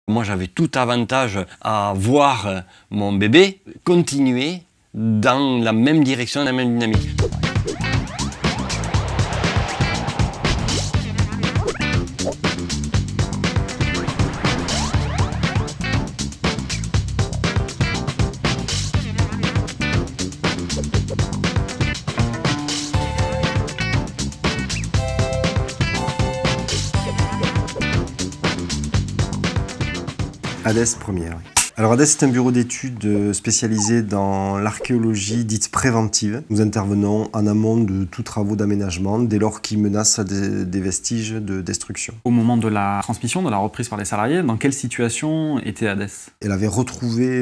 Moi, j'avais tout avantage à voir mon bébé continuer dans la même direction, la même dynamique. ADES première. Alors ADES est un bureau d'études spécialisé dans l'archéologie dite préventive. Nous intervenons en amont de tous travaux d'aménagement dès lors qu'ils menacent des vestiges de destruction. Au moment de la transmission, de la reprise par les salariés, dans quelle situation était ADES? Elle avait retrouvé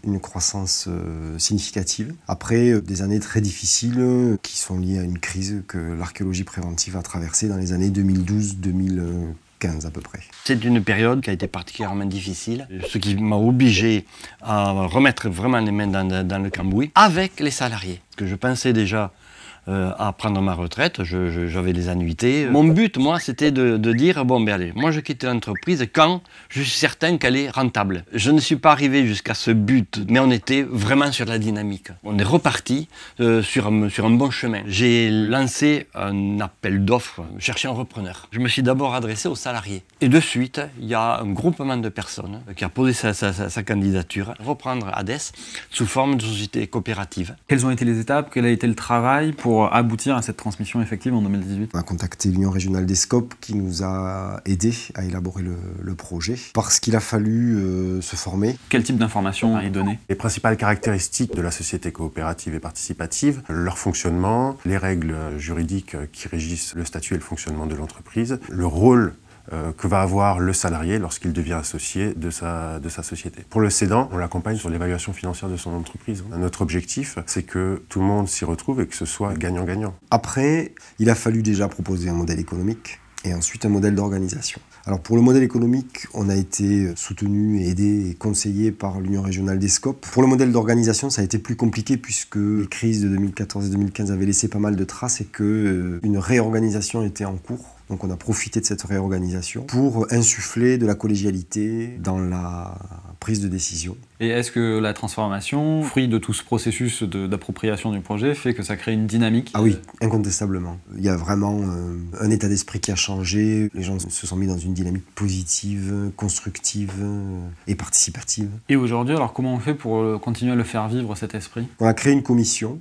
une croissance significative après des années très difficiles qui sont liées à une crise que l'archéologie préventive a traversée dans les années 2012-2015 à peu près. C'est une période qui a été particulièrement difficile, ce qui m'a obligé à remettre vraiment les mains dans le cambouis avec les salariés. Que je pensais déjà à prendre ma retraite, j'avais des annuités. Mon but, moi, c'était de dire, bon, ben allez, moi je quitte l'entreprise quand je suis certain qu'elle est rentable. Je ne suis pas arrivé jusqu'à ce but, mais on était vraiment sur la dynamique. On est reparti sur un bon chemin. J'ai lancé un appel d'offres, chercher un repreneur. Je me suis d'abord adressé aux salariés. Et de suite, il y a un groupement de personnes qui a posé sa candidature à reprendre ADES sous forme de société coopérative. Quelles ont été les étapes? Quel a été le travail pour aboutir à cette transmission effective en 2018? On a contacté l'Union régionale des SCOP qui nous a aidés à élaborer le projet parce qu'il a fallu se former. Quel type d'informations à y donner? Les principales caractéristiques de la société coopérative et participative, leur fonctionnement, les règles juridiques qui régissent le statut et le fonctionnement de l'entreprise, le rôle que va avoir le salarié lorsqu'il devient associé de sa société. Pour le cédant, on l'accompagne sur l'évaluation financière de son entreprise. Notre objectif, c'est que tout le monde s'y retrouve et que ce soit gagnant-gagnant. Après, il a fallu déjà proposer un modèle économique et ensuite un modèle d'organisation. Alors pour le modèle économique, on a été soutenu, aidé et conseillé par l'Union régionale des SCOP. Pour le modèle d'organisation, ça a été plus compliqué puisque les crises de 2014 et 2015 avaient laissé pas mal de traces et qu'une réorganisation était en cours. Donc on a profité de cette réorganisation pour insuffler de la collégialité dans la prise de décision. Et est-ce que la transformation, fruit de tout ce processus d'appropriation du projet, fait que ça crée une dynamique? Ah oui, incontestablement. Il y a vraiment un état d'esprit qui a changé. Les gens se sont mis dans une dynamique positive, constructive et participative. Et aujourd'hui, alors comment on fait pour continuer à le faire vivre, cet esprit? On a créé une commission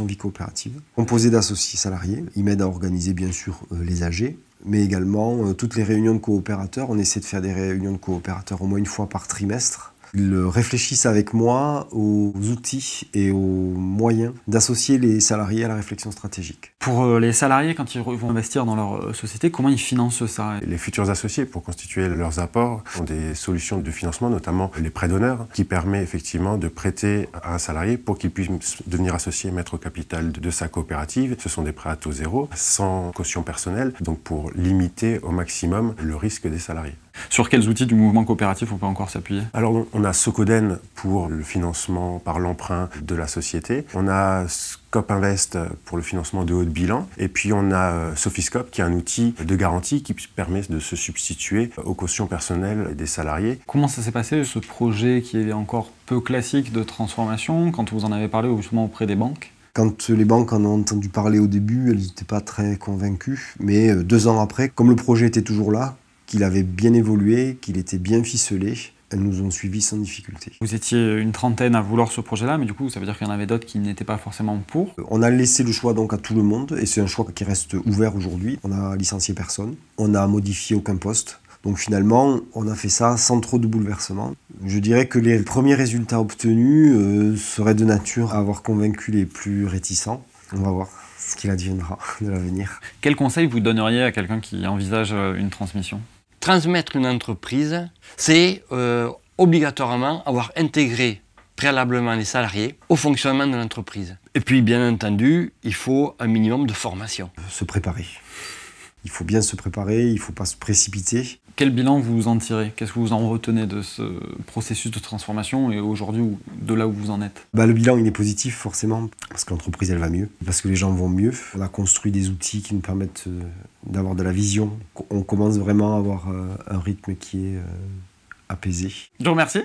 vie coopérative, composée d'associés salariés. Ils m'aident à organiser bien sûr les AG, mais également toutes les réunions de coopérateurs. On essaie de faire des réunions de coopérateurs au moins une fois par trimestre. Ils réfléchissent avec moi aux outils et aux moyens d'associer les salariés à la réflexion stratégique. Pour les salariés, quand ils vont investir dans leur société, comment ils financent ça? Les futurs associés, pour constituer leurs apports, ont des solutions de financement, notamment les prêts d'honneur, qui permet effectivement de prêter à un salarié pour qu'il puisse devenir associé et mettre au capital de sa coopérative. Ce sont des prêts à taux zéro, sans caution personnelle, donc pour limiter au maximum le risque des salariés. Sur quels outils du mouvement coopératif on peut encore s'appuyer? Alors on a Socoden pour le financement par l'emprunt de la société, on a Scope Invest pour le financement de haut de bilan, et puis on a Sophiscope qui est un outil de garantie qui permet de se substituer aux cautions personnelles des salariés. Comment ça s'est passé ce projet qui est encore peu classique de transformation quand vous en avez parlé justement auprès des banques? Quand les banques en ont entendu parler au début, elles n'étaient pas très convaincues, mais 2 ans après, comme le projet était toujours là, qu'il avait bien évolué, qu'il était bien ficelé, elles nous ont suivis sans difficulté. Vous étiez une trentaine à vouloir ce projet-là, mais du coup, ça veut dire qu'il y en avait d'autres qui n'étaient pas forcément pour. On a laissé le choix donc à tout le monde, et c'est un choix qui reste ouvert aujourd'hui. On a licencié personne, on n'a modifié aucun poste. Donc finalement, on a fait ça sans trop de bouleversements. Je dirais que les premiers résultats obtenus seraient de nature à avoir convaincu les plus réticents. On va voir ce qu'il adviendra de l'avenir. Quel conseil vous donneriez à quelqu'un qui envisage une transmission? Transmettre une entreprise, c'est obligatoirement avoir intégré préalablement les salariés au fonctionnement de l'entreprise. Et puis, bien entendu, il faut un minimum de formation. Se préparer. Il faut bien se préparer, il ne faut pas se précipiter. Quel bilan vous en tirez? Qu'est-ce que vous en retenez de ce processus de transformation et aujourd'hui de là où vous en êtes? Le bilan il est positif forcément, parce que l'entreprise elle va mieux, parce que les gens vont mieux. On a construit des outils qui nous permettent d'avoir de la vision. On commence vraiment à avoir un rythme qui est apaisé. Je vous remercie.